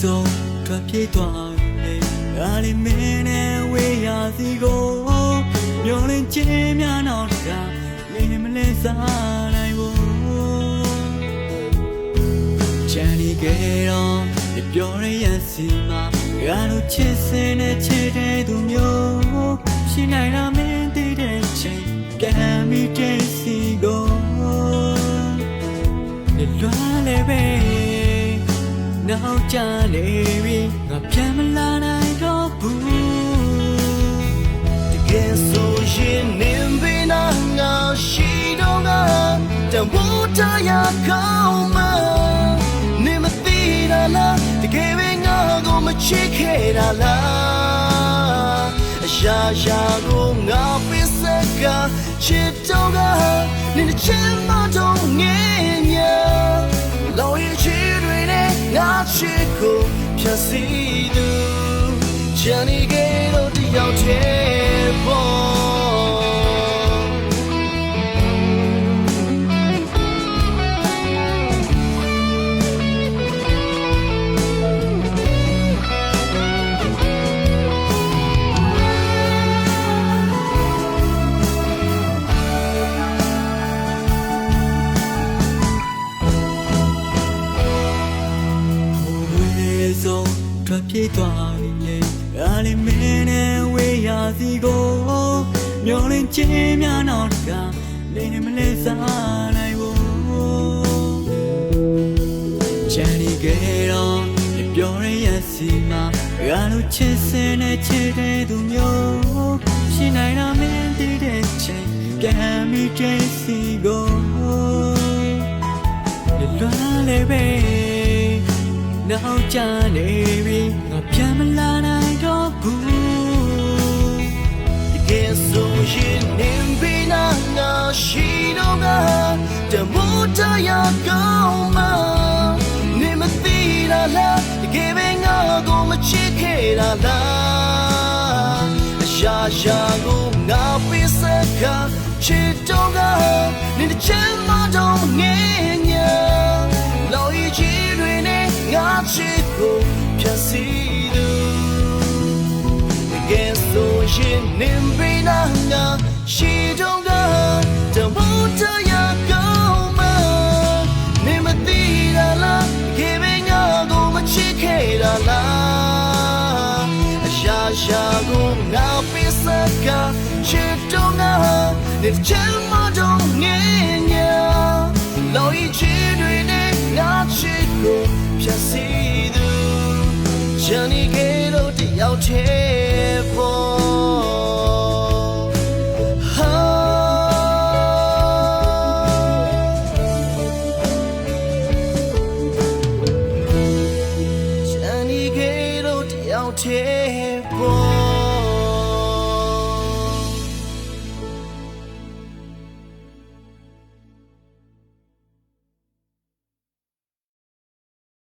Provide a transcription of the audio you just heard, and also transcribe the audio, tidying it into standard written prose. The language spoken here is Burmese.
ဆုံးထွက်ပြေးသွားပြီဒါလေးမင်းနဲ့ဝေးရစီကိုမျောလင်းခြင်းများနောက်တကားနေမလဲစားနိုင်ဘူးချန်ဒီကေတော့ပြောရရစီမှာငါတို့ချစ်စင်နဲ့ချစ်တဲ့သူမျိုးရှိနိုင်တာမင်းသိတဲ့ချိန်ကံမီတဲ့စီကိုလွားလေပဲနောက်ကျနေပြီငါပြန်မလာနိုင်တော့ဘူးတကယ်ဆိုရင်နေပြီနာငါရှိတော့ငါတဝူတရကောင်းမနေမသိတာလားတကယ်ပဲငါကိုမချစ်ခဲ့တာလားအရှာရှာကိုငါပစ်စကချစ်တော့ကနေချင်မတော့ငယ်ညာလောရဲ့ချစ်တွေနဲ့ငါချစ်ကိုဖြတ်စီသူချန်နေကြတော့တယောက်တည်းပေါ်ထွက်ပြေးသွားပြီဒါလေးမင်းနဲ့ဝေးရစီကိုမျောလင်းခြင်းများနောက်တကားနေမလဲစားနိုင်ဘူးချန်ဒီကေတော့ပြောရရစီမှာငါတို့ချစ်စင်နဲ့ချစ်တဲ့သူမျိုးရှိနိုင်တာမင်းသိတဲ့ချိန်ကံမီတဲ့စီကိုလွားလေပဲနောက်ကျနေပြီငါပြန်မလာနိုင်တော့ဘူးတကယ်ဆိုရင်နေပြီနာငါရှိတော့ကတမိုးတရကောင်းမနေမသိတာလားတကယ်ပဲငါကိုမချစ်ခဲ့တာလားအရှာရှာကိုငါပစ်စကချစ်တော့ကနေချင်မတော့ငယ်ညာလောရဲ့ချစ်တွေနဲ့ငါချစ်ကိုဖြတ်စီသူတကယ်ဆိုရင်နေပြီနာငါရှိတော့ကတမိုးတရကောင်းမနေမသိတာလားတကယ်ပဲငါကိုမချစ်ခဲ့တာလားအရှာရှာကိုငါပစ်စကချစ်တော့ငါနေချင်မတော့ငယ်ညာလောရဲ့ချစ်တွေနဲ့ငါချစ်ကိုဖြတ်စီသူချန်နေကြတော့တယောက်တည်းပေါ်ချန်နေကြတော့တယောက်တည်း